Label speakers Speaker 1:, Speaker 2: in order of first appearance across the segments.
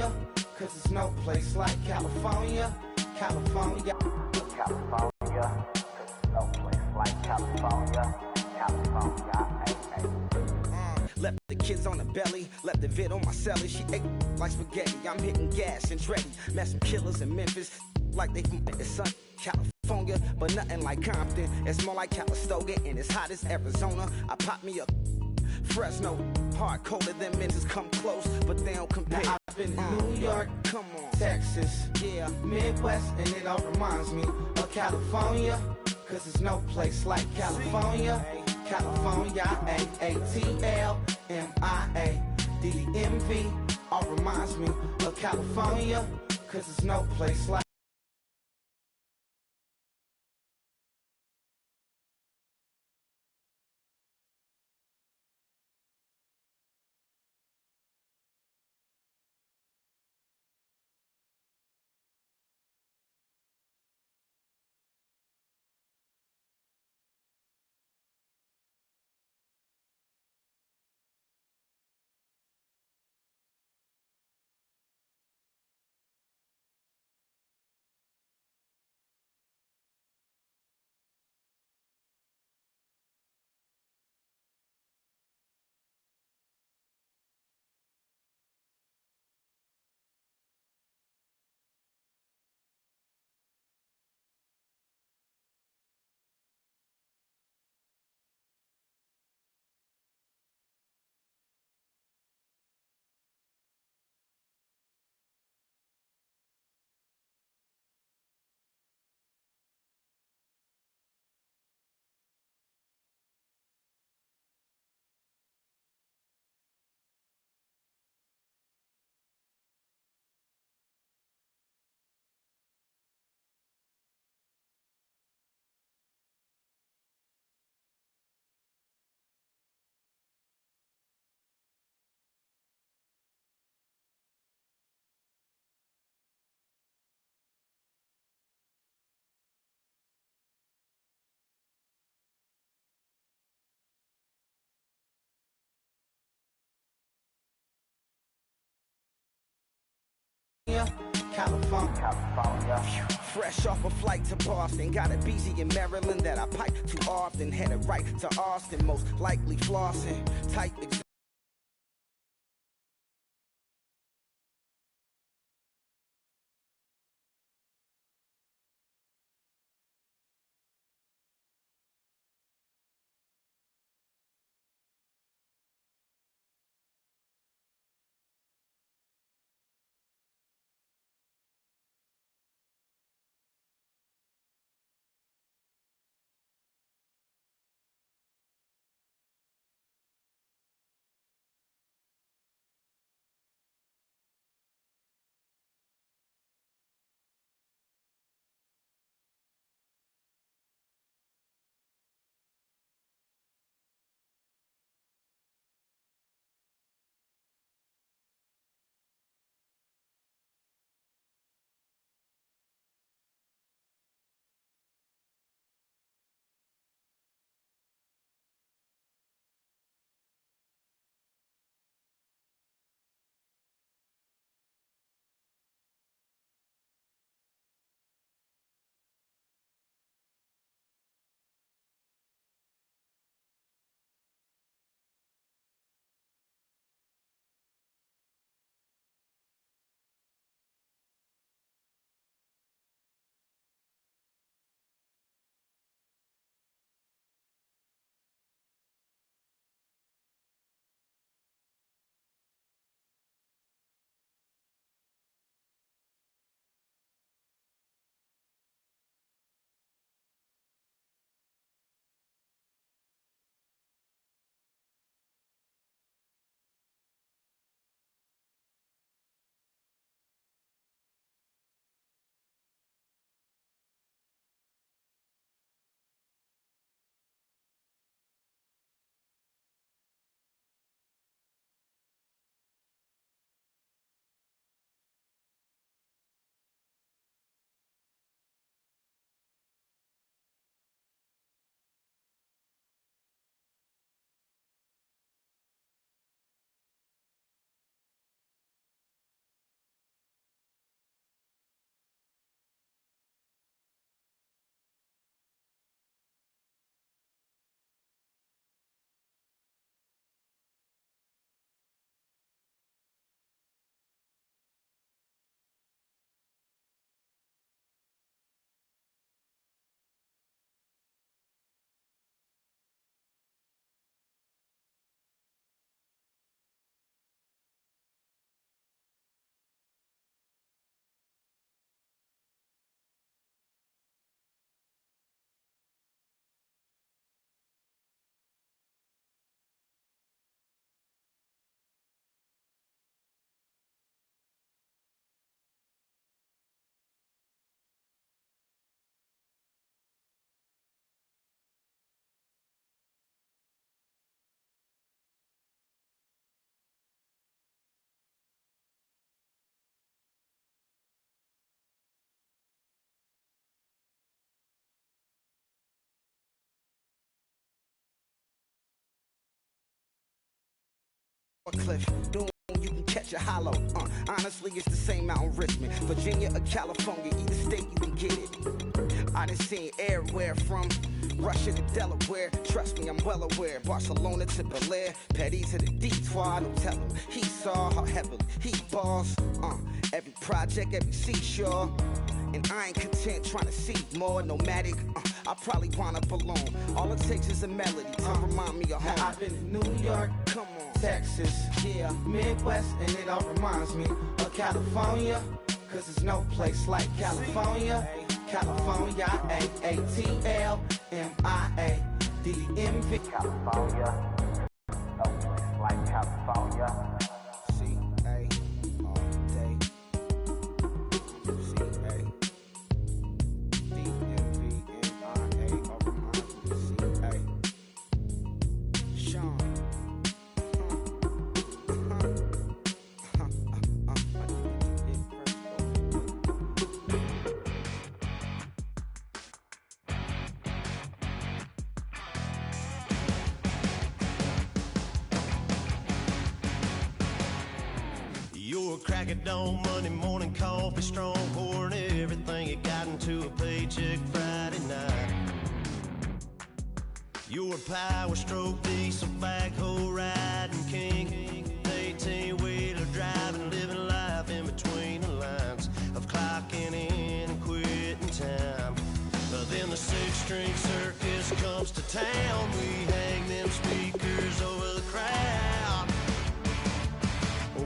Speaker 1: California, cause there's no place like California. California, California, cause there's no place like California. California, ay, ay. Left the kids on the belly, left the vid on my celly. She ate like spaghetti, I'm hitting gas and Dreddy. Met some killers in Memphis, like they from the sun. California, but nothing like Compton. It's more like Calistoga and it's hot as Arizona. I pop me up Fresno, hard colder than Memphis, come close, but they don't compare. Now I've been to New York, come on, Texas, yeah, Midwest, and it all reminds me of California, cause there's no place like California. California, A-A-T-L-M-I-A-D-D-M-V, all reminds me of California, cause there's no place like California, California. Fresh off a flight to Boston, got a BZ in Maryland that I pipe too often. Headed right to Austin, most likely flossing. Tight. Cliff, doing you can catch a hollow. Honestly, it's the same out in Richmond, Virginia or California, either state you can get it. I done seen everywhere from Russia to Delaware. Trust me, I'm well aware. Barcelona to Bel Air, Petty to the Detroit. Don't tell him he saw how heavily he balls. Every project, every seashore. And I ain't content trying to see more nomadic. I probably wind up alone. All it takes is a melody to remind me of home. Now I've been in New York, come on, Texas, yeah, Midwest, and it all reminds me of California. Cause there's no place like California. California, A-A-T-L-M-I-A-D-M-V. California, no place like California. C-A, all day. C-A.
Speaker 2: Your crack at dawn, Monday morning coffee, strong pouring everything you got into a paycheck Friday night. Your power stroke, diesel backhoe riding king, 18-wheeler driving, living life in between the lines of clocking in and quitting time. But then the six-string circus comes to town. We hang them speakers over the crowd.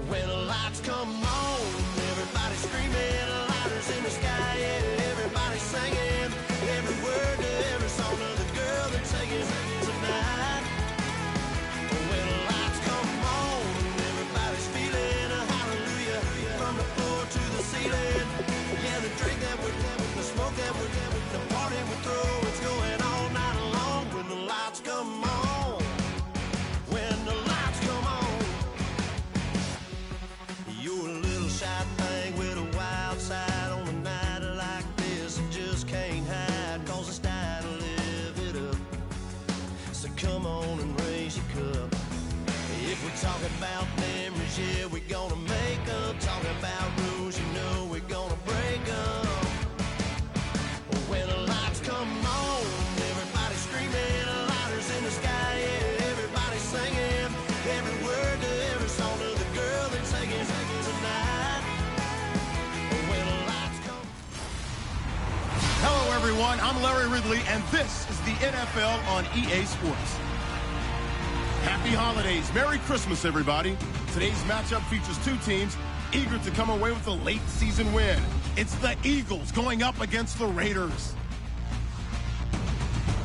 Speaker 2: When the lights come on, everybody screaming, lighters in the sky, yeah, everybody singing, every word to every song of the girl they're taking tonight. When the lights come on, everybody's feeling a hallelujah, from the floor to the ceiling. Yeah, the drink that we're having, the smoke that we're having, the party we throw, it's going all night long. When the lights come on, when the lights come on. You're a little shy thing with a wild side on a night like this. And just can't hide, cause it's time to live it up. So come on and raise your cup. If we talk about memories, yeah, we're gonna make up. Talking about rules, you know we're gonna break up. When the lights come on, everybody screaming, lighters in the sky, yeah, everybody singing, every word to every song of the girl they're taking tonight. When the lights come.
Speaker 3: Hello, everyone. I'm Larry Ridley, and this is the NFL on EA Sports. Happy holidays. Merry Christmas, everybody. Today's matchup features two teams eager to come away with a late season win. It's the Eagles going up against the Raiders.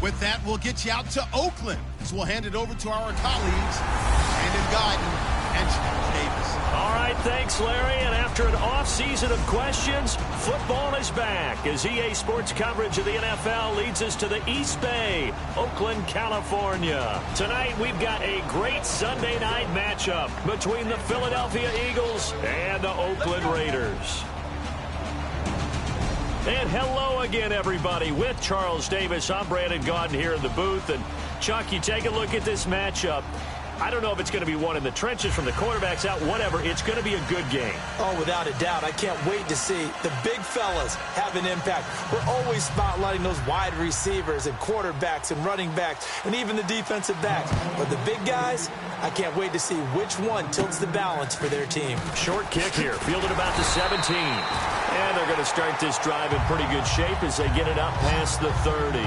Speaker 3: With that, we'll get you out to Oakland. So we'll hand it over to our colleagues, Brandon Guyton and Charles Davis.
Speaker 4: All right, thanks, Larry. And after an off-season of questions, football is back as EA Sports coverage of the NFL leads us to the East Bay, Oakland, California. Tonight, we've got a great Sunday night matchup between the Philadelphia Eagles and the Oakland Raiders. And hello again, everybody. With Charles Davis, I'm Brandon Guyton here in the booth. And, Chuck, you take a look at this matchup. I don't know if it's going to be one in the trenches from the quarterbacks out, whatever. It's going to be a good game.
Speaker 5: Oh, without a doubt. I can't wait to see the big fellas have an impact. We're always spotlighting those wide receivers and quarterbacks and running backs and even the defensive backs. But the big guys, I can't wait to see which one tilts the balance for their team.
Speaker 4: Short kick here, fielded about the 17. And they're going to start this drive in pretty good shape as they get it up past the 30.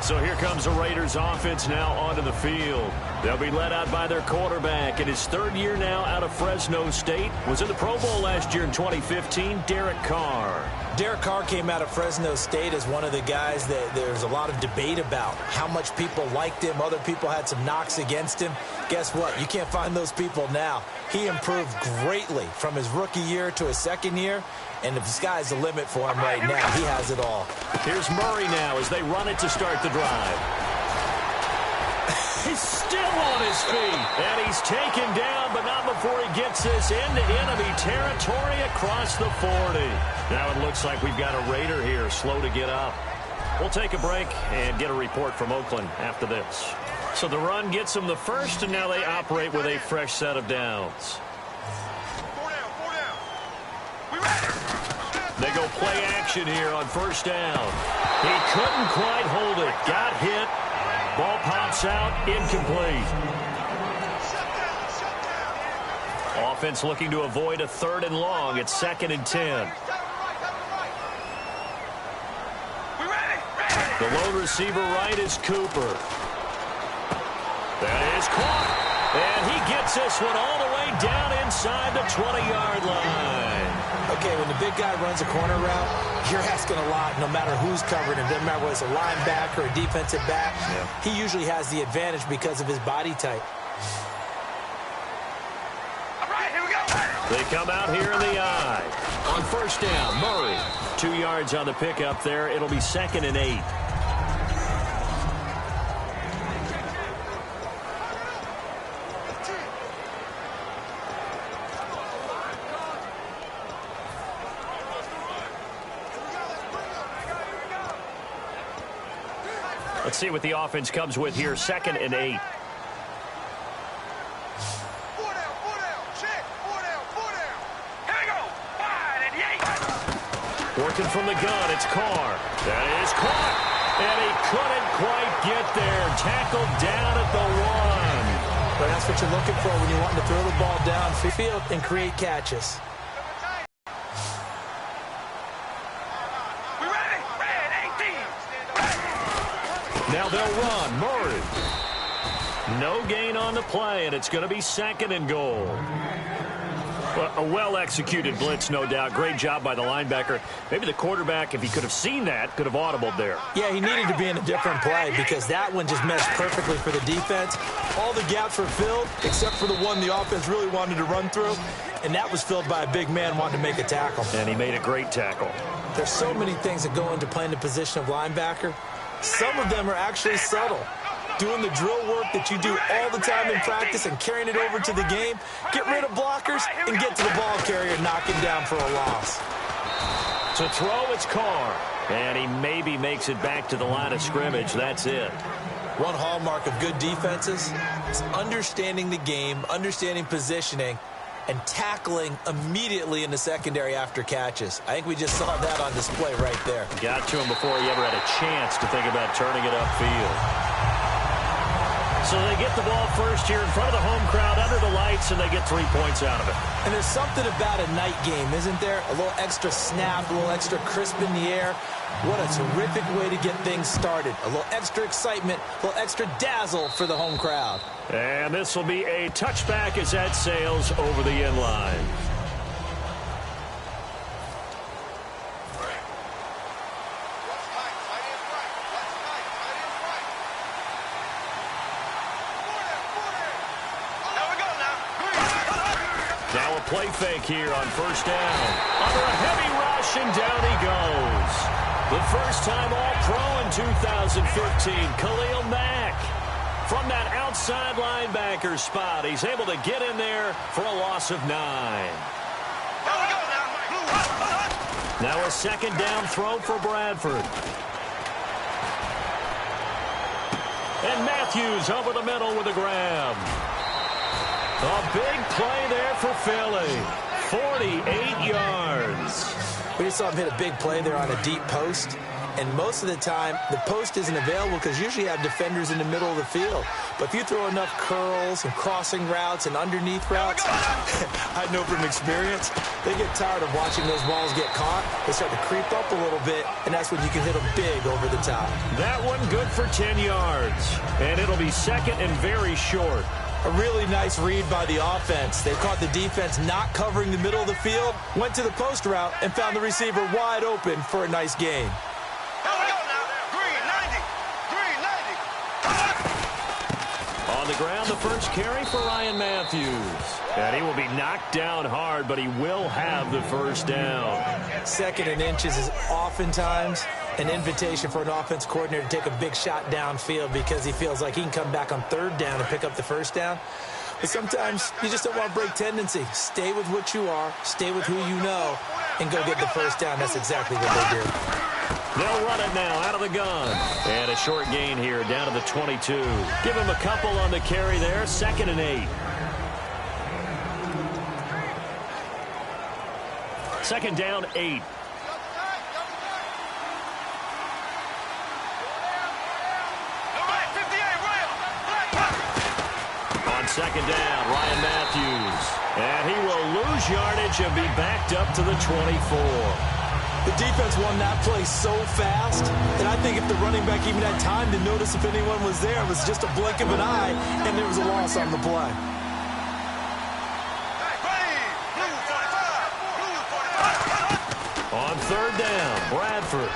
Speaker 4: So here comes the Raiders offense now onto the field. They'll be led out by their quarterback in his third year now out of Fresno State. Was in the Pro Bowl last year in 2015, Derek Carr.
Speaker 5: Derek Carr came out of Fresno State as one of the guys that there's a lot of debate about how much people liked him. Other people had some knocks against him. Guess what? You can't find those people now. He improved greatly from his rookie year to his second year. And the sky's the limit for him right now. He has it all.
Speaker 4: Here's Murray now as they run it to start the drive. He's still on his feet. And he's taken down, but not before he gets this into enemy territory across the 40. Now it looks like we've got a Raider here, slow to get up. We'll take a break and get a report from Oakland after this. So the run gets them the first, and now they operate with a fresh set of downs. They go play action here on first down. He couldn't quite hold it. Got hit. Ball pops out. Incomplete. Offense looking to avoid a 3rd and long. It's 2nd and 10. The lone receiver right is Cooper. That is caught. And he gets this one all the way down inside the 20-yard line.
Speaker 5: Okay, when the big guy runs a corner route, you're asking a lot no matter who's covering him. Doesn't matter whether it's a linebacker or a defensive back. Yeah. He usually has the advantage because of his body type.
Speaker 2: All right, here we go.
Speaker 4: They come out here in the eye. On first down, Murray. 2 yards on the pickup there. It'll be 2nd and 8. Let's see what the offense comes with here. 2nd and 8. Working from the gun, it's Carr. That is caught. And he couldn't quite get there. Tackled down at the 1.
Speaker 5: But that's what you're looking for when you want to throw the ball downfield and create catches.
Speaker 4: Now they'll run. Murray. No gain on the play, and it's going to be 2nd and goal. Well, a well-executed blitz, no doubt. Great job by the linebacker. Maybe the quarterback, if he could have seen that, could have audibled there.
Speaker 5: Yeah, he needed to be in a different play because that one just meshed perfectly for the defense. All the gaps were filled except for the one the offense really wanted to run through, and that was filled by a big man wanting to make a tackle.
Speaker 4: And he made a great tackle.
Speaker 5: There's so many things that go into playing the position of linebacker. Some of them are actually subtle. Doing the drill work that you do all the time in practice and carrying it over to the game. Get rid of blockers and get to the ball carrier and knock him down for a loss.
Speaker 4: To throw, it's Carr. And he maybe makes it back to the line of scrimmage. That's it.
Speaker 5: One hallmark of good defenses is understanding the game, understanding positioning, and tackling immediately in the secondary after catches. I think we just saw that on display right there.
Speaker 4: Got to him before he ever had a chance to think about turning it upfield. So they get the ball first here in front of the home crowd under the lights, and they get 3 points out of it.
Speaker 5: And there's something about a night game, isn't there? A little extra snap, a little extra crisp in the air. What a terrific way to get things started. A little extra excitement, a little extra dazzle for the home crowd.
Speaker 4: And this will be a touchback as that sails over the end line. Now a play fake here on first down. Under a heavy rush, and down he goes. The first-time All-Pro in 2015, Khalil Mack. From that outside linebacker spot, he's able to get in there for a loss of 9. Now a second down throw for Bradford. And Matthews over the middle with a grab. A big play there for Philly. 48 yards.
Speaker 5: We just saw him hit a big play there on a deep post. And most of the time, the post isn't available because usually you have defenders in the middle of the field. But if you throw enough curls and crossing routes and underneath routes, I know from experience, they get tired of watching those balls get caught. They start to creep up a little bit, and that's when you can hit them big over the top.
Speaker 4: That one good for 10 yards. And it'll be second and very short.
Speaker 5: A really nice read by the offense. They caught the defense not covering the middle of the field, went to the post route, and found the receiver wide open for a nice gain.
Speaker 4: On the ground, the first carry for Ryan Matthews. And he will be knocked down hard, but he will have the first down.
Speaker 5: 2nd and inches is oftentimes an invitation for an offense coordinator to take a big shot downfield because he feels like he can come back on 3rd down and pick up the first down. But sometimes you just don't want to break tendency. Stay with what you are, stay with who you know, and go get the first down. That's exactly what they did.
Speaker 4: They'll run it now out of the gun. And a short gain here down to the 22. Give him a couple on the carry there. 2nd and 8. 2nd down, 8. On 2nd down, Ryan Matthews. And he will lose yardage and be backed up to the 24.
Speaker 5: The defense won that play so fast that I think if the running back even had time to notice if anyone was there, it was just a blink of an eye, and there was a loss on the play.
Speaker 4: On 3rd down, Bradford.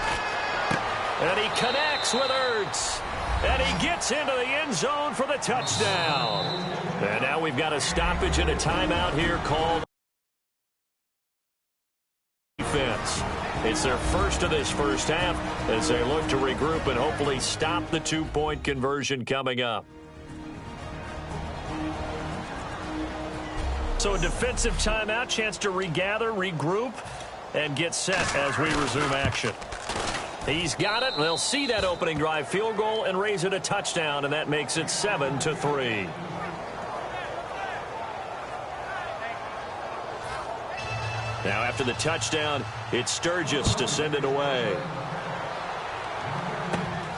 Speaker 4: And he connects with Ertz. And he gets into the end zone for the touchdown. And now we've got a stoppage and a timeout here called defense. It's their first of this first half as they look to regroup and hopefully stop the 2-point conversion coming up. So a defensive timeout, chance to regather, regroup, and get set as we resume action. He's got it. They'll see that opening drive field goal and raise it a touchdown, and that makes it 7-3. Now after the touchdown, it's Sturgis to send it away.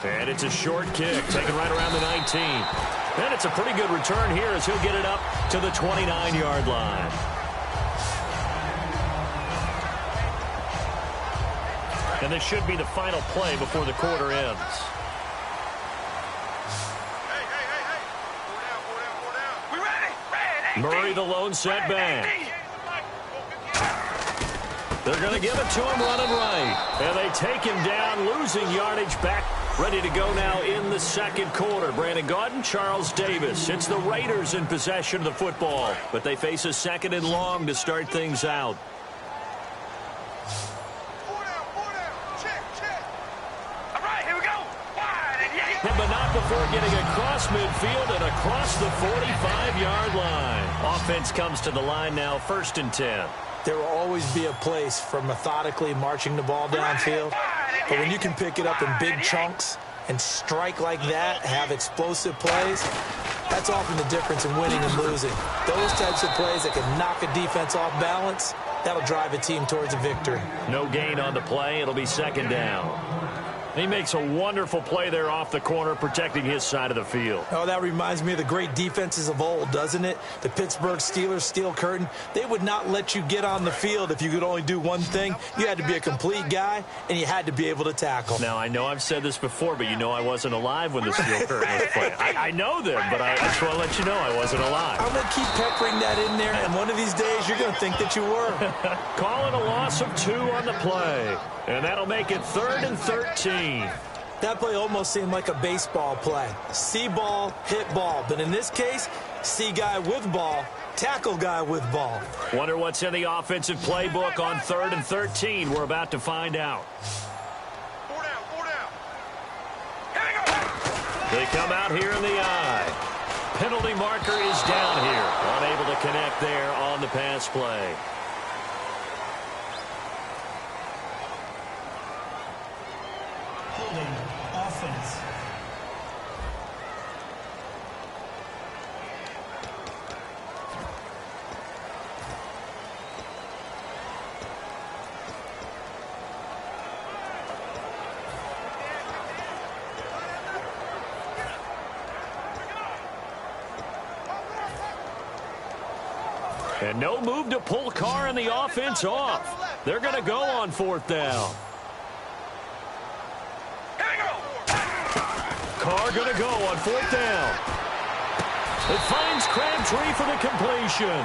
Speaker 4: And it's a short kick, taken right around the 19. And it's a pretty good return here as he'll get it up to the 29-yard line. And this should be the final play before the quarter ends. Murray the lone setback. They're going to give it to him running right. And they take him down, losing yardage back. Ready to go now in the second quarter. Brandon Gaudin, Charles Davis. It's the Raiders in possession of the football. But they face a 2nd and long to start things out. But not before getting across midfield and across the 45-yard line. Offense comes to the line now, 1st and 10.
Speaker 5: There will always be a place for methodically marching the ball downfield. But when you can pick it up in big chunks and strike like that, have explosive plays, that's often the difference in winning and losing. Those types of plays that can knock a defense off balance, that'll drive a team towards a victory.
Speaker 4: No gain on the play. It'll be 2nd down. He makes a wonderful play there off the corner, protecting his side of the field.
Speaker 5: Oh, that reminds me of the great defenses of old, doesn't it? The Pittsburgh Steelers, Steel Curtain. They would not let you get on the field if you could only do one thing. You had to be a complete guy, and you had to be able to tackle.
Speaker 4: Now, I know I've said this before, but you know I wasn't alive when the Steel Curtain was playing. I know them, but I just want to let you know I wasn't alive.
Speaker 5: I'm going to keep peppering that in there, and one of these days you're going to think that you were.
Speaker 4: Call it a loss of 2 on the play. And that'll make it 3rd and 13.
Speaker 5: That play almost seemed like a baseball play. See ball, hit ball. But in this case, see guy with ball, tackle guy with ball.
Speaker 4: Wonder what's in the offensive playbook on 3rd and 13. We're about to find out.
Speaker 6: 4 down, 4 down.
Speaker 4: They come out here in the eye. Penalty marker is down here. Unable to connect there on the pass play.
Speaker 5: Offense.
Speaker 4: And no move to pull Carr and the offense off. They're going to go on 4th down. Carr going to go on 4th down. It finds Crabtree for the completion.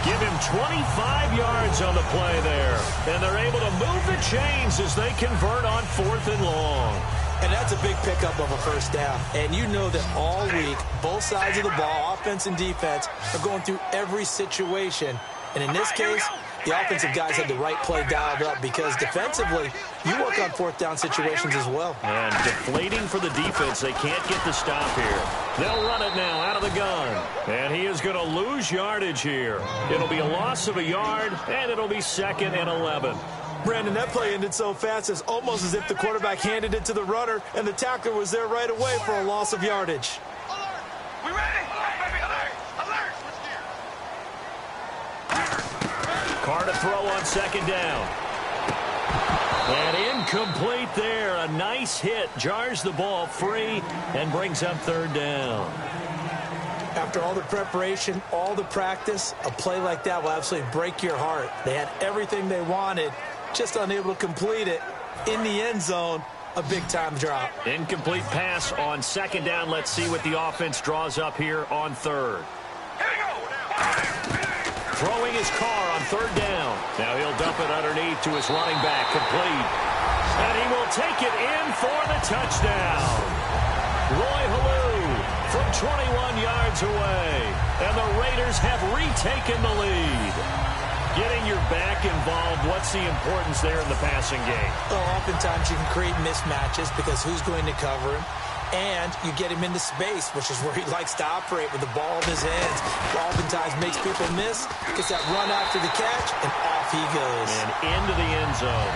Speaker 4: Give him 25 yards on the play there. And they're able to move the chains as they convert on 4th and long.
Speaker 5: And that's a big pickup of a 1st down. And you know that all week, both sides of the ball, offense and defense, are going through every situation. And in this case, the offensive guys had the right play dialed up because defensively, you work on 4th down situations as well.
Speaker 4: And deflating for the defense. They can't get the stop here. They'll run it now out of the gun. And he is going to lose yardage here. It'll be a loss of a yard, and it'll be 2nd and 11.
Speaker 5: Brandon, that play ended so fast, it's almost as if the quarterback handed it to the runner, and the tackler was there right away for a loss of yardage.
Speaker 6: Alert! We ready? Baby, alert! Alert!
Speaker 4: Carr to throw on second down. And incomplete there. A nice hit. Jars the ball free and brings up third down.
Speaker 5: After all the preparation, all the practice, a play like that will absolutely break your heart. They had everything they wanted, just unable to complete it. In the end zone, a big-time drop.
Speaker 4: Incomplete pass on second down. Let's see what the offense draws up here on third.
Speaker 6: Here we go!
Speaker 4: Throwing his Carr on third down. Now he'll dump it underneath to his running back, complete. And he will take it in for the touchdown. Roy Halou from 21 yards away. And the Raiders have retaken the lead. Getting your back involved, what's the importance there in the passing game?
Speaker 5: Well, oftentimes you can create mismatches because who's going to cover him? And you get him into space, which is where he likes to operate with the ball in his hands. Oftentimes makes people miss, gets that run after the catch, and off he goes.
Speaker 4: And into the end zone.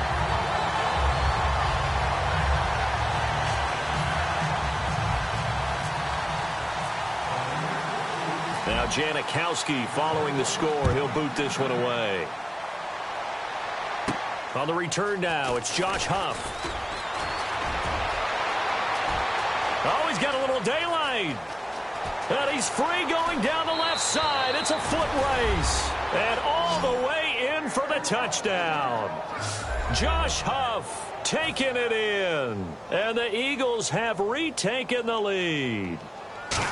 Speaker 4: Now Janikowski following the score. He'll boot this one away. On the return now, it's Josh Huff. Oh, he's got a little daylight. And he's free going down the left side. It's a foot race. And all the way in for the touchdown. Josh Huff taking it in. And the Eagles have retaken the lead.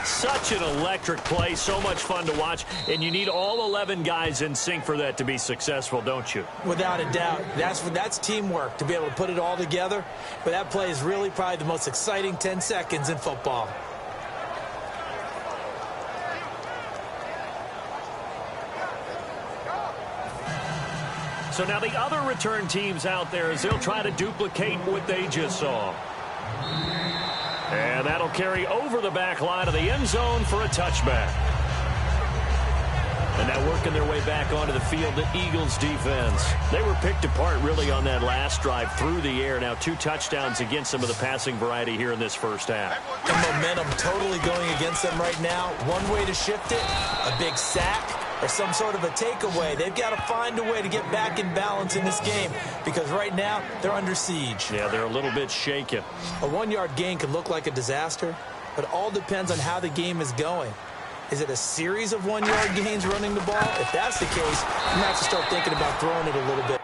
Speaker 4: Such an electric play, so much fun to watch, and you need all 11 guys in sync for that to be successful, don't you?
Speaker 5: Without a doubt. That's teamwork, to be able to put it all together. But that play is really probably the most exciting 10 seconds in football.
Speaker 4: So now the other return teams out there as they'll try to duplicate what they just saw. And that'll carry over the back line of the end zone for a touchback. And now working their way back onto the field, the Eagles defense. They were picked apart really on that last drive through the air. Now 2 touchdowns against some of the passing variety here in this first half.
Speaker 5: The momentum totally going against them right now. One way to shift it, a big sack, or some sort of a takeaway. They've got to find a way to get back in balance in this game because right now they're under siege.
Speaker 4: Yeah, they're a little bit shaken.
Speaker 5: A 1-yard gain could look like a disaster, but it all depends on how the game is going. Is it a series of 1-yard gains running the ball? If that's the case, you might have to start thinking about throwing it a little bit.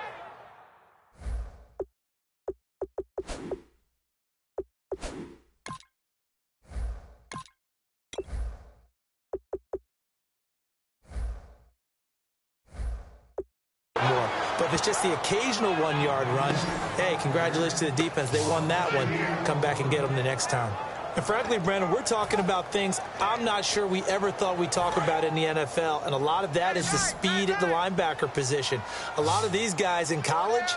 Speaker 5: More. But if it's just the occasional 1-yard run, hey, congratulations to the defense. They won that one. Come back and get them the next time. And frankly, Brandon, we're talking about things I'm not sure we ever thought we'd talk about in the NFL, and a lot of that is the speed at the linebacker position. A lot of these guys in college,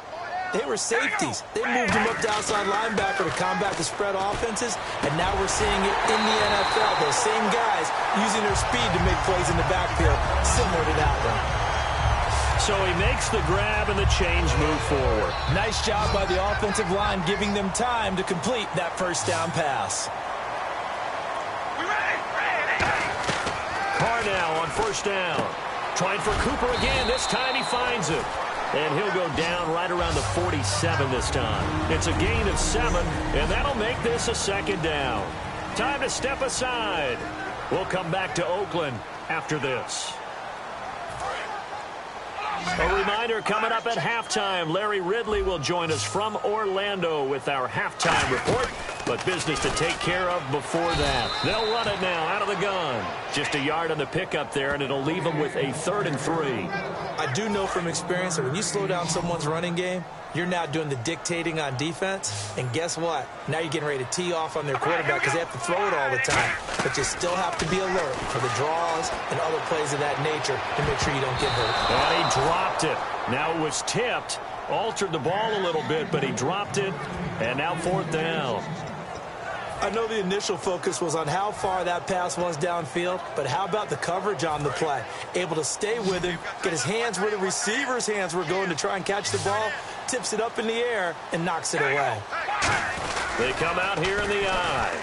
Speaker 5: they were safeties. They moved them up to outside linebacker to combat the spread offenses, and now we're seeing it in the NFL. Those same guys using their speed to make plays in the backfield, similar to that one.
Speaker 4: So he makes the grab and the change move forward.
Speaker 5: Nice job by the offensive line giving them time to complete that first down pass.
Speaker 6: We ready?
Speaker 4: Carr now on first down. Trying for Cooper again. This time he finds it. And he'll go down right around the 47 this time. It's a gain of 7, and that'll make this a second down. Time to step aside. We'll come back to Oakland after this. A reminder coming up at halftime, Larry Ridley will join us from Orlando with our halftime report, but business to take care of before that. They'll run it now out of the gun. Just a yard on the pickup there, and it'll leave them with a 3rd and 3.
Speaker 5: I do know from experience that when you slow down someone's running game, you're now doing the dictating on defense, and guess what? Now you're getting ready to tee off on their quarterback because they have to throw it all the time. But you still have to be alert for the draws and other plays of that nature to make sure you don't get hurt.
Speaker 4: And he dropped it. Now it was tipped, altered the ball a little bit, but he dropped it, and now 4th down.
Speaker 5: I know the initial focus was on how far that pass was downfield, but how about the coverage on the play? Able to stay with him, get his hands where the receiver's hands were going to try and catch the ball, tips it up in the air, and knocks it away.
Speaker 4: They come out here in the eye.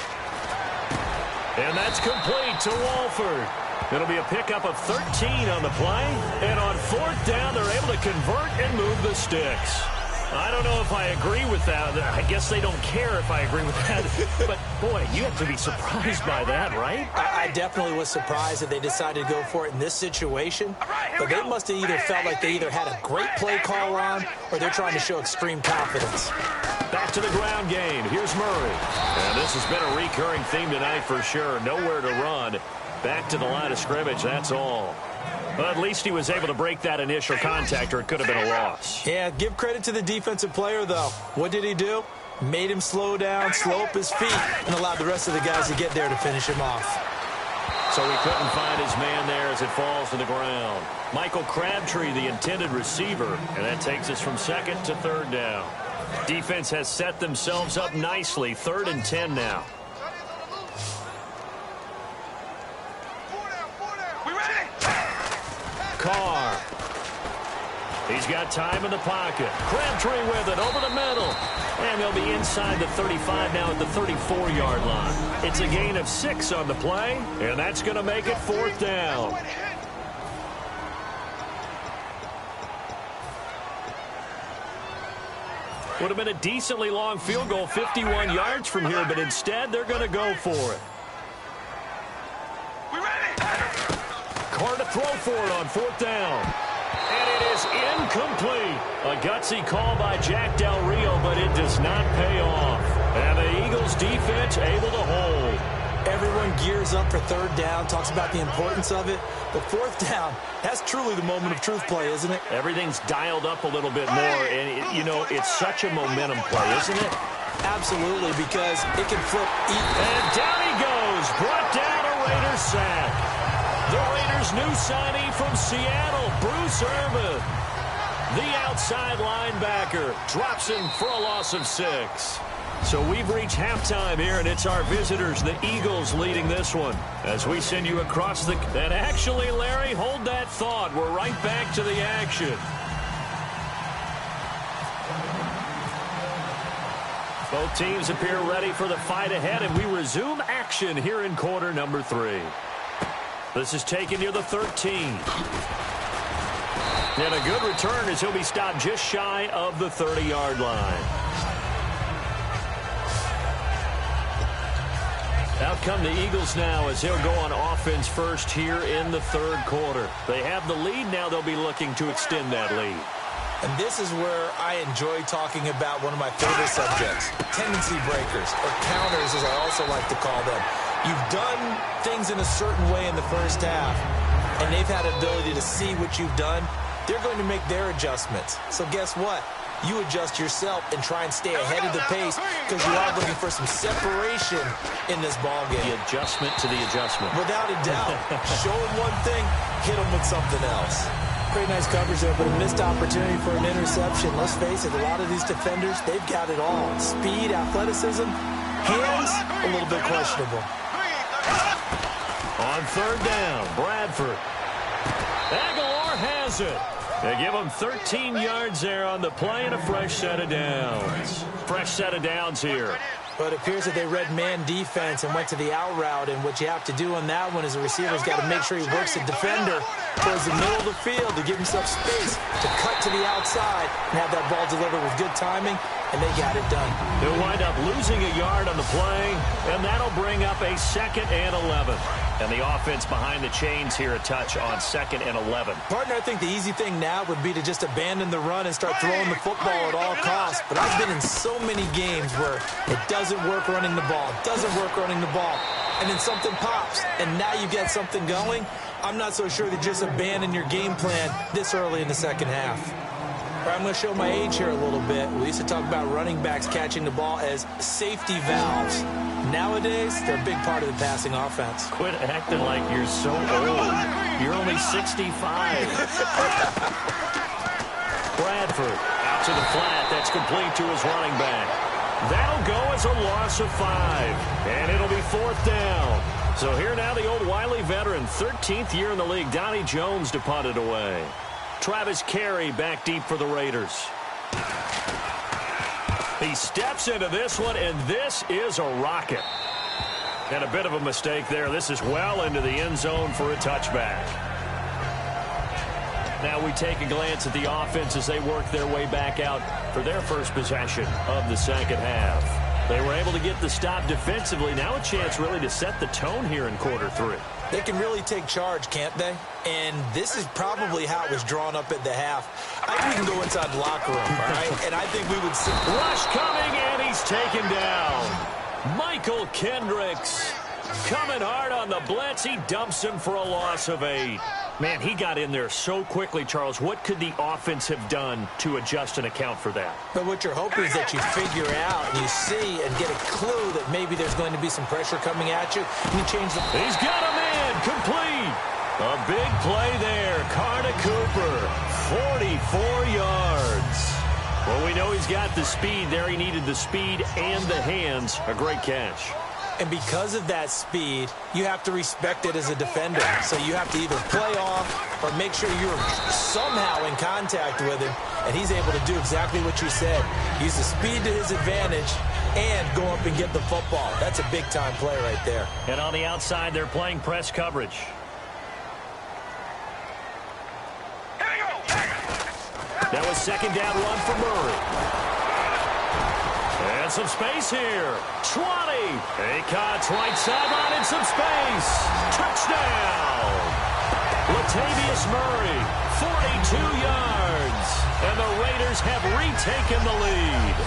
Speaker 4: And that's complete to Walford. It'll be a pickup of 13 on the play. And on fourth down, they're able to convert and move the sticks. I don't know if I agree with that. I guess they don't care if I agree with that. But, boy, you have to be surprised by that, right?
Speaker 5: I definitely was surprised that they decided to go for it in this situation. But they must have either felt like they either had a great play call on or they're trying to show extreme confidence.
Speaker 4: Back to the ground game. Here's Murray. And this has been a recurring theme tonight for sure. Nowhere to run. Back to the line of scrimmage, that's all. But at least he was able to break that initial contact, or it could have been a loss.
Speaker 5: Yeah, give credit to the defensive player, though. What did he do? Made him slow down, slow up his feet, and allowed the rest of the guys to get there to finish him off.
Speaker 4: So he couldn't find his man there as it falls to the ground. Michael Crabtree, the intended receiver, and that takes us from second to third down. Defense has set themselves up nicely. 3rd and 10 now. Carr. He's got time in the pocket. Crabtree with it over the middle. And they'll be inside the 35 now at the 34-yard line. It's a gain of 6 on the play, and that's going to make it 4th down. Would have been a decently long field goal, 51 yards from here, but instead they're going to go for it. Carr to throw for it on 4th down. And it is incomplete. A gutsy call by Jack Del Rio, but it does not pay off. And the Eagles defense able to hold.
Speaker 5: Everyone gears up for 3rd down, talks about the importance of it. But 4th down, that's truly the moment of truth play, isn't it?
Speaker 4: Everything's dialed up a little bit more. And, you know, it's such a momentum play, isn't it?
Speaker 5: Absolutely, because it can flip.
Speaker 4: And down he goes. Brought down a Raiders sack. The Raiders' new signee from Seattle, Bruce Irvin. The outside linebacker drops him for a loss of 6. So we've reached halftime here, and it's our visitors, the Eagles, leading this one. As we send you across the... And actually, Larry, hold that thought. We're right back to the action. Both teams appear ready for the fight ahead, and we resume action here in quarter number 3. This is taken near the 13. And a good return as he'll be stopped just shy of the 30-yard line. Out come the Eagles now as they'll go on offense first here in the 3rd quarter. They have the lead. Now they'll be looking to extend that lead.
Speaker 5: And this is where I enjoy talking about one of my favorite subjects, tendency breakers, or counters as I also like to call them. You've done things in a certain way in the first half, and they've had ability to see what you've done. They're going to make their adjustments. So guess what? You adjust yourself and try and stay ahead of the pace because you are looking for some separation in this ballgame.
Speaker 4: The adjustment to the adjustment.
Speaker 5: Without a doubt. Show them one thing, hit them with something else. Pretty nice coverage there, but a missed opportunity for an interception. Let's face it, a lot of these defenders, they've got it all. Speed, athleticism, hands, a little bit questionable.
Speaker 4: On 3rd down, Bradford. Aguilar has it. They give him 13 yards there on the play and a fresh set of downs. Fresh set of downs here.
Speaker 5: But it appears that they read man defense and went to the out route, and what you have to do on that one is the receiver's got to make sure he works the defender towards the middle of the field to give himself space to cut to the outside and have that ball delivered with good timing, and they got it done.
Speaker 4: They'll wind up losing a yard on the play, and that'll bring up a 2nd and 11. And the offense behind the chains here a touch on 2nd and 11.
Speaker 5: Partner, I think the easy thing now would be to just abandon the run and start throwing the football at all costs. But I've been in so many games where it doesn't work running the ball, and then something pops, and now you get something going. I'm not so sure that just abandon your game plan this early in the second half. I'm going to show my age here a little bit. We used to talk about running backs catching the ball as safety valves. Nowadays, they're a big part of the passing offense.
Speaker 4: Quit acting like you're so old. You're only 65. Bradford out to the flat. That's complete to his running back. That'll go as a loss of 5, and it'll be 4th down. So here now the old wily veteran, 13th year in the league, Donnie Jones, to punt it away. Travis Carey back deep for the Raiders. He steps into this one, and this is a rocket. And a bit of a mistake there. This is well into the end zone for a touchback. Now we take a glance at the offense as they work their way back out for their first possession of the second half. They were able to get the stop defensively. Now a chance really to set the tone here in quarter 3.
Speaker 5: They can really take charge, can't they? And this is probably how it was drawn up at the half. I think we can go inside the locker room, all right? And I think we would see...
Speaker 4: Rush coming, and he's taken down. Michael Kendricks coming hard on the blitz. He dumps him for a loss of 8. Man, he got in there so quickly, Charles. What could the offense have done to adjust and account for that?
Speaker 5: But what you're hoping is that you figure out and you see and get a clue that maybe there's going to be some pressure coming at you. And you change the...
Speaker 4: He's got a man complete. A big play there. Carter Cooper, 44 yards. Well, we know he's got the speed there. He needed the speed and the hands. A great catch.
Speaker 5: And because of that speed, you have to respect it as a defender. So you have to either play off or make sure you're somehow in contact with him. And he's able to do exactly what you said. Use the speed to his advantage and go up and get the football. That's a big-time play right there.
Speaker 4: And on the outside, they're playing press coverage. That was second down run for Murray. And some space here. 20. Acott's right sideline and some space. Touchdown. Latavius Murray, 42 yards. And the Raiders have retaken the lead.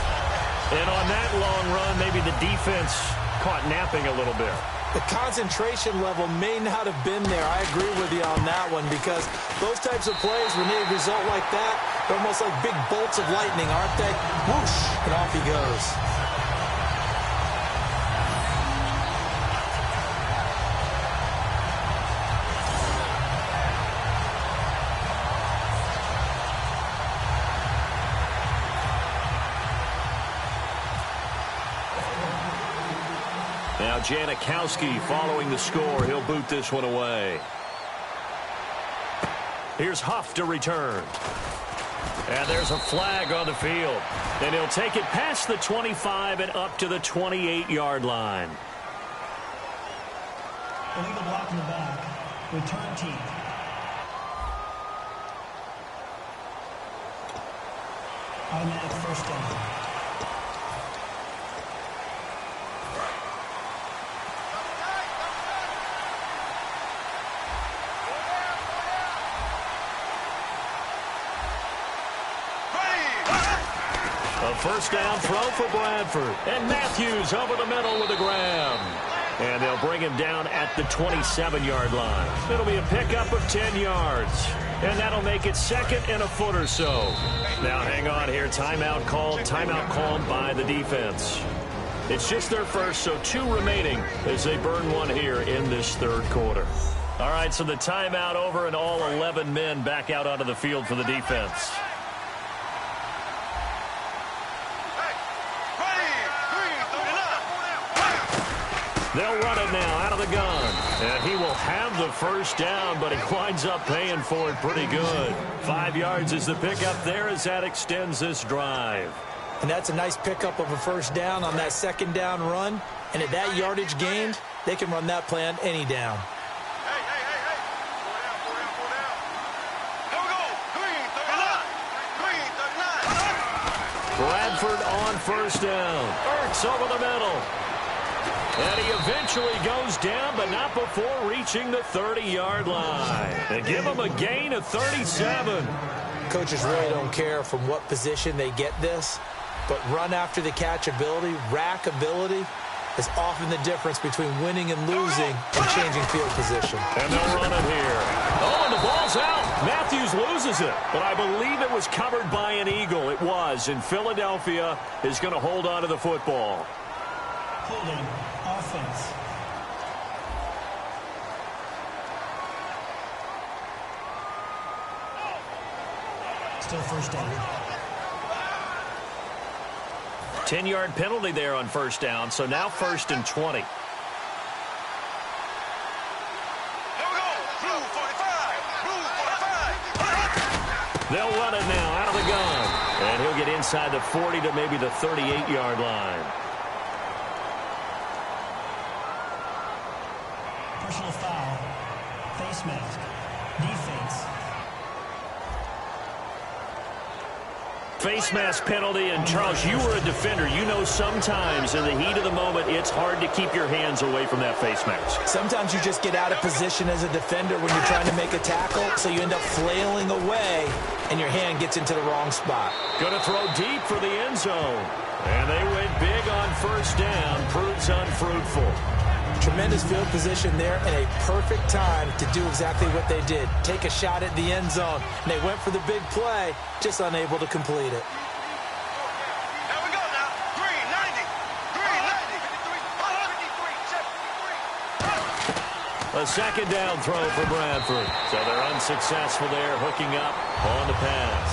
Speaker 4: And on that long run, maybe the defense caught napping a little bit.
Speaker 5: The concentration level may not have been there. I agree with you on that one because those types of plays, when they result like that, they're almost like big bolts of lightning, aren't they? Whoosh, and off he goes.
Speaker 4: Now Janikowski following the score. He'll boot this one away. Here's Huff to return. And there's a flag on the field. And he'll take it past the 25 and up to the 28-yard line.
Speaker 7: Illegal block in the back. Return team. Automatic first down.
Speaker 4: A first down throw for Bradford. And Matthews over the middle with a grab. And they'll bring him down at the 27-yard line. It'll be a pickup of 10 yards. And that'll make it second and a foot or so. Now hang on here. Timeout called by the defense. It's just their first, so 2 remaining as they burn one here in this third quarter. All right, so the timeout over and all 11 men back out onto the field for the defense. They'll run it now out of the gun. And he will have the first down, but he winds up paying for it pretty good. 5 yards is the pickup there as that extends this drive.
Speaker 5: And that's a nice pickup of a first down on that second down run. And at that yardage gained, they can run that play on any down.
Speaker 4: Bradford on first down. Ertz over the middle. And he eventually goes down, but not before reaching the 30-yard line. They give him a gain of 37.
Speaker 5: Coaches really don't care from what position they get this, but run after the catch ability, rack ability, is often the difference between winning and losing and changing field position.
Speaker 4: And they'll run it here. Oh, and the ball's out. Matthews loses it, but I believe it was covered by an Eagle. It was, and Philadelphia is going to hold on to the football.
Speaker 7: Holding offense. Still first down.
Speaker 4: 10-yard penalty there on first down, so now 1st and 20.
Speaker 6: Here we go. Blue 45. Blue 45.
Speaker 4: They'll run it now out of the gun. And he'll get inside the 40 to maybe the 38-yard line.
Speaker 7: Personal foul. Face mask. Defense.
Speaker 4: Face mask penalty, and Charles, you were a defender. You know sometimes in the heat of the moment, it's hard to keep your hands away from that face mask.
Speaker 5: Sometimes you just get out of position as a defender when you're trying to make a tackle, so you end up flailing away, and your hand gets into the wrong spot.
Speaker 4: Going to throw deep for the end zone. And they went big on first down. Proves unfruitful.
Speaker 5: Tremendous field position there and a perfect time to do exactly what they did. Take a shot at the end zone. And they went for the big play, just unable to complete it.
Speaker 6: Here we go now. Green 90. Green 90.
Speaker 4: A second down throw for Bradford. So they're unsuccessful there, hooking up on the pass.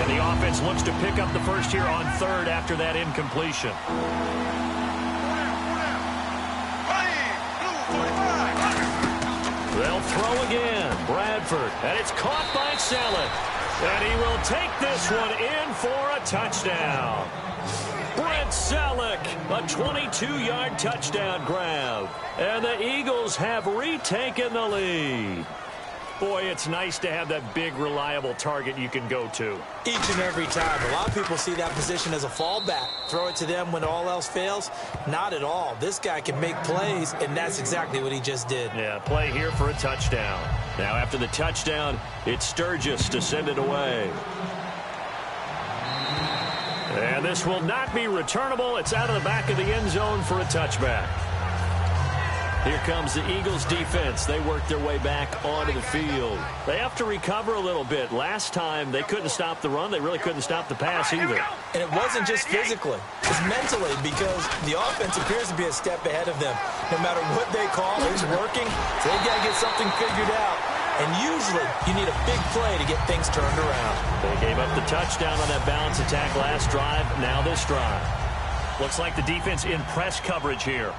Speaker 4: And the offense looks to pick up the first here on 3rd after that incompletion. They'll throw again. Bradford. And it's caught by Selleck. And he will take this one in for a touchdown. Brent Selleck, a 22-yard touchdown grab. And the Eagles have retaken the lead. Boy, it's nice to have that big, reliable target you can go to.
Speaker 5: Each and every time. A lot of people see that position as a fallback. Throw it to them when all else fails. Not at all. This guy can make plays, and that's exactly what he just did.
Speaker 4: Yeah, play here for a touchdown. Now, after the touchdown, it's Sturgis to send it away. And this will not be returnable. It's out of the back of the end zone for a touchback. Here comes the Eagles defense. They work their way back onto the field. They have to recover a little bit. Last time, they couldn't stop the run. They really couldn't stop the pass either.
Speaker 5: And it wasn't just physically. It's mentally, because the offense appears to be a step ahead of them. No matter what they call, it's working. So they've got to get something figured out. And usually, you need a big play to get things turned around.
Speaker 4: They gave up the touchdown on that balance attack last drive. Now this drive. Looks like the defense in press coverage here.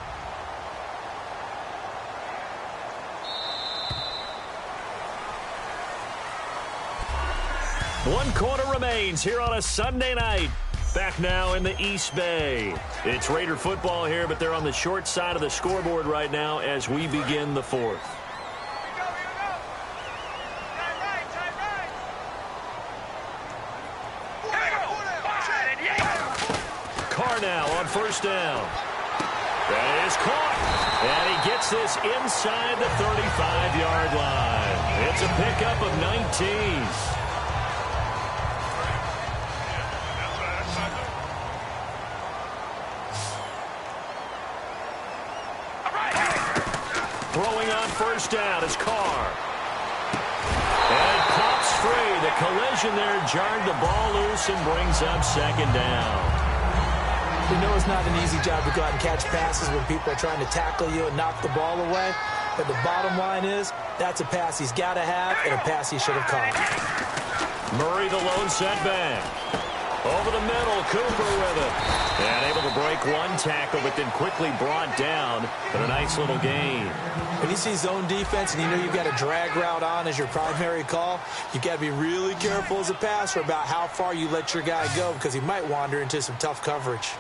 Speaker 4: One quarter remains here on a Sunday night. Back now in the East Bay. It's Raider football here, but they're on the short side of the scoreboard right now as we begin the 4th. Carr now on first down. That is caught. And he gets this inside the 35-yard line. It's a pickup of 19. Throwing on first down is Carr. And it pops free. The collision there jarred the ball loose and brings up second down.
Speaker 5: We know it's not an easy job to go out and catch passes when people are trying to tackle you and knock the ball away. But the bottom line is, that's a pass he's got to have and a pass he should have caught.
Speaker 4: Murray the lone setback. Over the middle, Cooper with it. And able to break one tackle, but then quickly brought down. But a nice little gain.
Speaker 5: When you see zone defense and you know you've got a drag route on as your primary call, you've got to be really careful as a passer about how far you let your guy go, because he might wander into some tough coverage.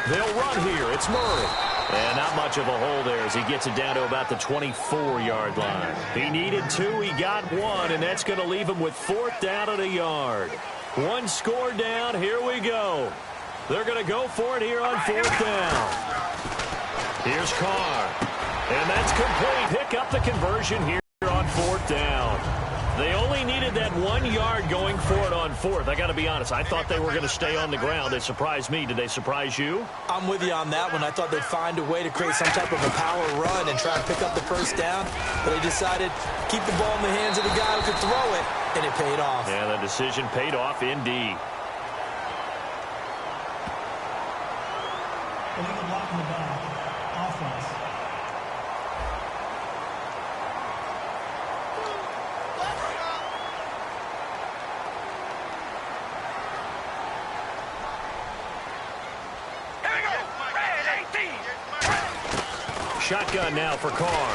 Speaker 4: They'll run here. It's Murray. And not much of a hole there as he gets it down to about the 24-yard line. He needed 2. He got 1, and that's going to leave him with 4th down and a yard. 1 score down. Here we go. They're going to go for it here on 4th down. Here's Carr. And that's complete. Pick up the conversion here on 4th down. They only needed that 1 yard going for it on 4th. I got to be honest. I thought they were going to stay on the ground. They surprised me. Did they surprise you?
Speaker 5: I'm with you on that one. I thought they'd find a way to create some type of a power run and try and pick up the first down. But they decided keep the ball in the hands of the guy who could throw it, and it paid off.
Speaker 4: Yeah, the decision paid off indeed.
Speaker 7: Illegal block in the back. Offense.
Speaker 4: shotgun now for Carr.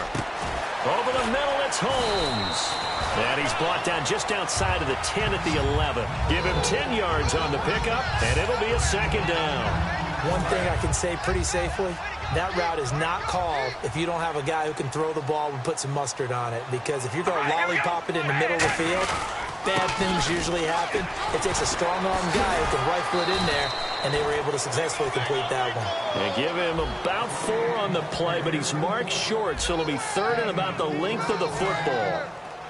Speaker 4: Over the middle, it's Holmes. And he's brought down just outside of the 10 at the 11. Give him 10 yards on the pickup, and it'll be a second down.
Speaker 5: One thing I can say pretty safely, that route is not called if you don't have a guy who can throw the ball and put some mustard on it. Because if you're going to lollipop it in the middle of the field, bad things usually happen. It takes a strong-arm guy who can rifle it in there, and they were able to successfully complete that one.
Speaker 4: They give him about 4 on the play, but he's marked short, so it'll be third and about the length of the football.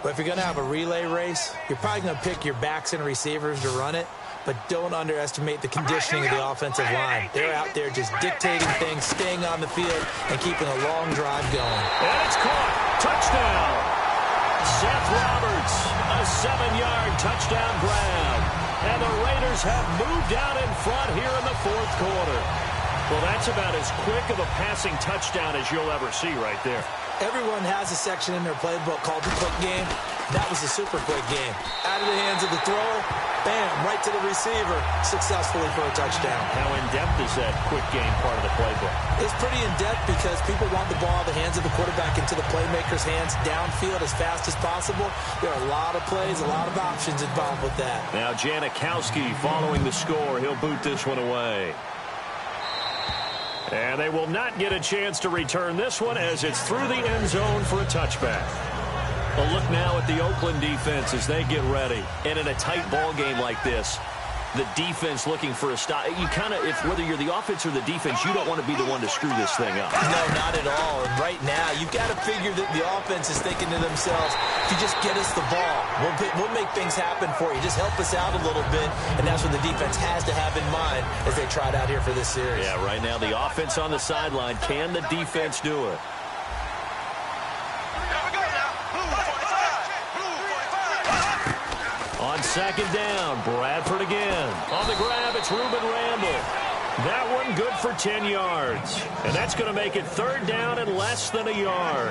Speaker 5: But if you're going to have a relay race, you're probably going to pick your backs and receivers to run it, but don't underestimate the conditioning of the offensive line. They're out there just dictating things, staying on the field, and keeping a long drive going.
Speaker 4: And it's caught. Touchdown. Seth Roberts, a 7-yard touchdown grab. And the Raiders have moved out in front here in the fourth quarter. Well, that's about as quick of a passing touchdown as you'll ever see right there.
Speaker 5: Everyone has a section in their playbook called the quick game. That was a super quick game. Out of the hands of the thrower, bam, right to the receiver, successfully for a touchdown.
Speaker 4: How in-depth is that quick game part of the playbook?
Speaker 5: It's pretty in-depth because people want the ball out of the hands of the quarterback into the playmaker's hands downfield as fast as possible. There are a lot of plays, a lot of options involved with that.
Speaker 4: Now Janikowski following the score. He'll boot this one away. And they will not get a chance to return this one as it's through the end zone for a touchback. A look now at the Oakland defense as they get ready. And in a tight ball game like this, the defense looking for a stop. You kind of, whether you're the offense or the defense, you don't want to be the one to screw this thing up.
Speaker 5: No, not at all. And right now, you've got to figure that the offense is thinking to themselves, if you just get us the ball, we'll make things happen for you. Just help us out a little bit. And that's what the defense has to have in mind as they try it out here for this series.
Speaker 4: Yeah, right now, the offense on the sideline. Can the defense do it? On second down, Bradford again. On the grab, it's Ruben Randall. That one good for 10 yards. And that's going to make it third down and less than a yard.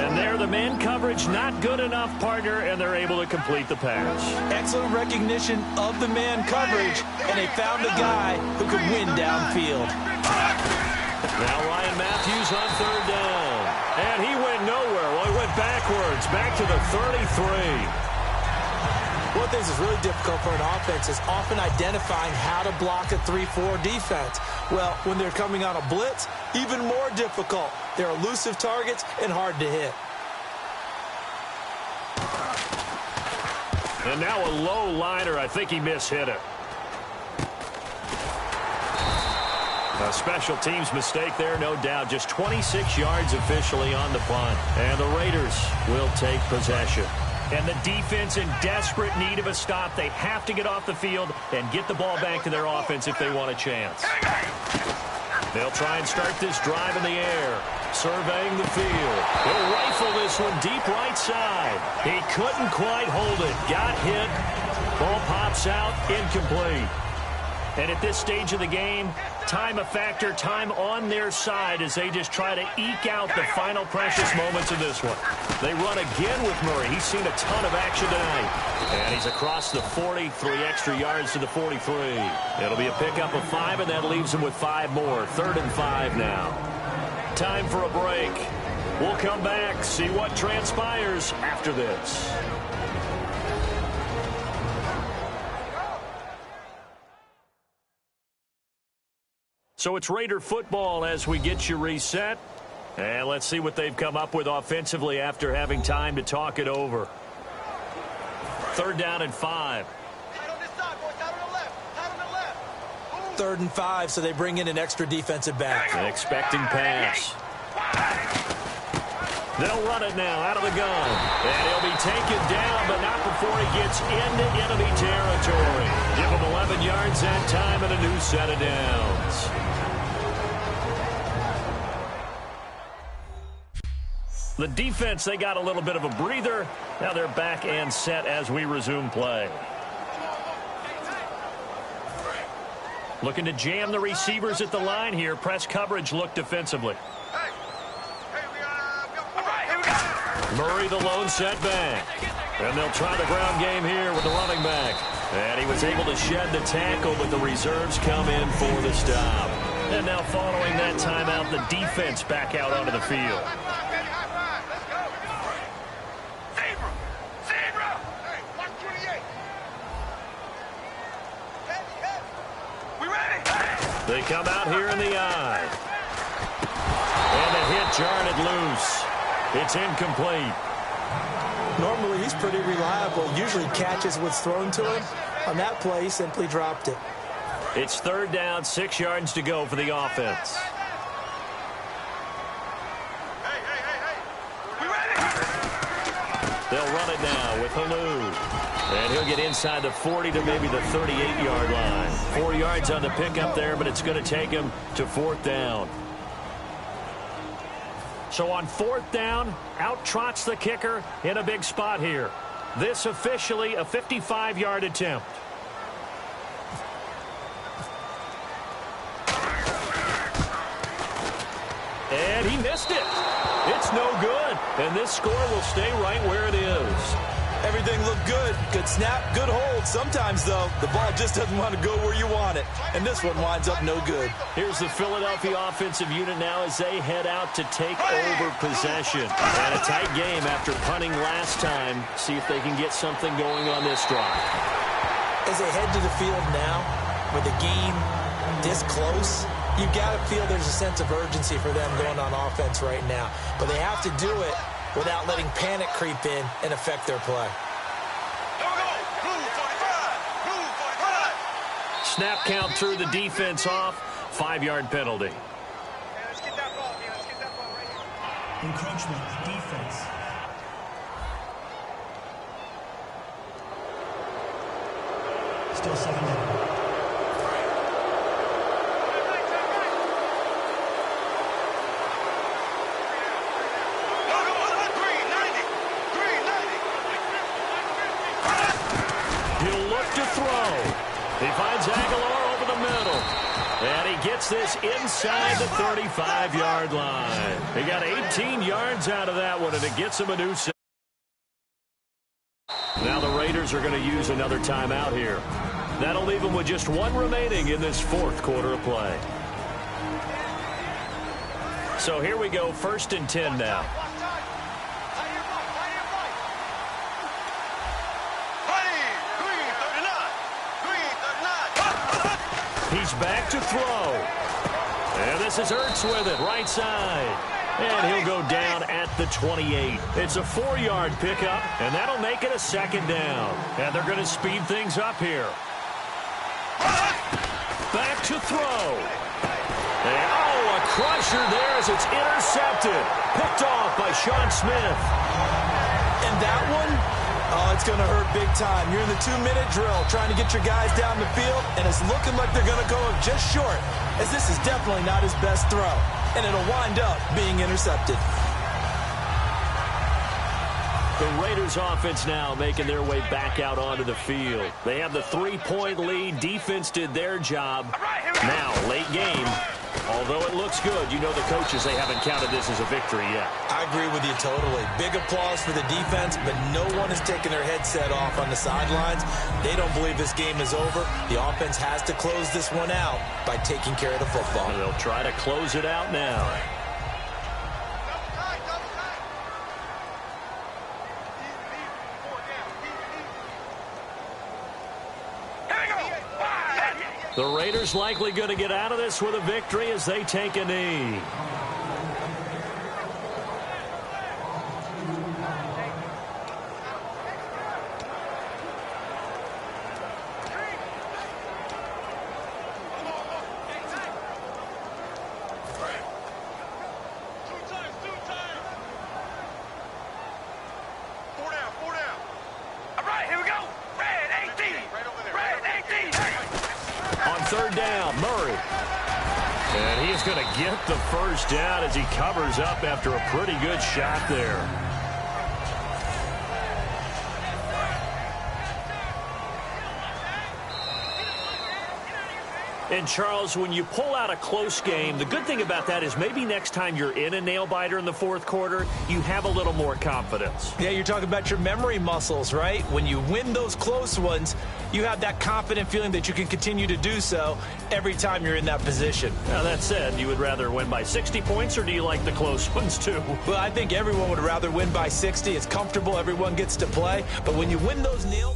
Speaker 4: And there, the man coverage not good enough, partner, and they're able to complete the pass.
Speaker 5: Excellent recognition of the man coverage, and they found a guy who could win downfield.
Speaker 4: Now Ryan Matthews on third down. And he went nowhere. Well, he went backwards, back to the 33.
Speaker 5: One of the things that's really difficult for an offense is often identifying how to block a 3-4 defense. Well, when they're coming on a blitz, even more difficult. They're elusive targets and hard to hit.
Speaker 4: And now a low liner. I think he mishit it. A special teams mistake there, no doubt. Just 26 yards officially on the punt. And the Raiders will take possession. And the defense in desperate need of a stop. They have to get off the field and get the ball back to their offense if they want a chance. They'll try and start this drive in the air. Surveying the field. He'll rifle this one deep right side. He couldn't quite hold it. Got hit. Ball pops out. Incomplete. And at this stage of the game, time a factor, time on their side as they just try to eke out the final precious moments of this one. They run again with Murray. He's seen a ton of action tonight. And he's across the 40, 3 extra yards to the 43. It'll be a pickup of 5, and that leaves him with 5 more. 3rd and 5 now. Time for a break. We'll come back, see what transpires after this. So it's Raider football as we get you reset. And let's see what they've come up with offensively after having time to talk it over. 3rd down and 5.
Speaker 5: 3rd and 5, so they bring in an extra defensive back.
Speaker 4: An expecting pass. They'll run it now out of the gun. And he'll be taken down, but not before he gets into enemy territory. Give him 11 yards that time and a new set of downs. The defense, they got a little bit of a breather. Now they're back and set as we resume play. Looking to jam the receivers at the line here. Press coverage look defensively. Murray the lone setback. And they'll try the ground game here with the running back. And he was able to shed the tackle, but the reserves come in for the stop. And now following that timeout, the defense back out onto the field. They come out here in the eye. And the hit jarred it loose. It's incomplete.
Speaker 5: Normally, he's pretty reliable. Usually catches what's thrown to him. On that play, he simply dropped it.
Speaker 4: It's third down, 6 yards to go for the offense. They'll run it now with Halou. And he'll get inside the 40 to maybe the 38-yard line. 4 yards on the pickup there, but it's going to take him to fourth down. So on fourth down, out trots the kicker in a big spot here. This officially a 55-yard attempt. And he missed it. It's no good. And this score will stay right where it is.
Speaker 5: Everything looked good. Good snap, good hold. Sometimes, though, the ball just doesn't want to go where you want it. And this one winds up no good.
Speaker 4: Here's the Philadelphia offensive unit now as they head out to take over possession. And a tight game after punting last time. See if they can get something going on this drive.
Speaker 5: As they head to the field now, with the game this close, you got to feel there's a sense of urgency for them going on offense right now. But they have to do it without letting panic creep in and affect their play.
Speaker 4: Snap count threw the defense off. 5-yard penalty.
Speaker 7: Encroachment, defense. Still second down.
Speaker 4: He finds Aguilar over the middle. And he gets this inside the 35-yard line. He got 18 yards out of that one, and it gets him a new set. Now the Raiders are going to use another timeout here. That'll leave them with just one remaining in this fourth quarter of play. So here we go, 1st and 10 now. He's back to throw. And this is Ertz with it, right side. And he'll go down at the 28. It's a 4-yard pickup, and that'll make it a second down. And they're going to speed things up here. Back to throw. And, a crusher there as it's intercepted. Picked off by Sean Smith.
Speaker 5: And that one, it's going to hurt big time. You're in the 2-minute drill trying to get your guys down the field, and it's looking like they're going to go up just short, as this is definitely not his best throw, and it'll wind up being intercepted.
Speaker 4: The Raiders offense now making their way back out onto the field. They have the 3-point lead. Defense did their job. Now, late game. Although it looks good, you know the coaches, they haven't counted this as a victory yet.
Speaker 5: I agree with you totally. Big applause for the defense, but no one is taking their headset off on the sidelines. They don't believe this game is over. The offense has to close this one out by taking care of the football.
Speaker 4: And they'll try to close it out now. The Raiders likely going to get out of this with a victory as they take a knee. Third down, Murray. And he's going to get the first down as he covers up after a pretty good shot there. And, Charles, when you pull out a close game, the good thing about that is maybe next time you're in a nail-biter in the fourth quarter, you have a little more confidence.
Speaker 5: Yeah, you're talking about your memory muscles, right? When you win those close ones, you have that confident feeling that you can continue to do so every time you're in that position.
Speaker 4: Now, that said, you would rather win by 60 points, or do you like the close ones, too?
Speaker 5: Well, I think everyone would rather win by 60. It's comfortable. Everyone gets to play. But when you win those nail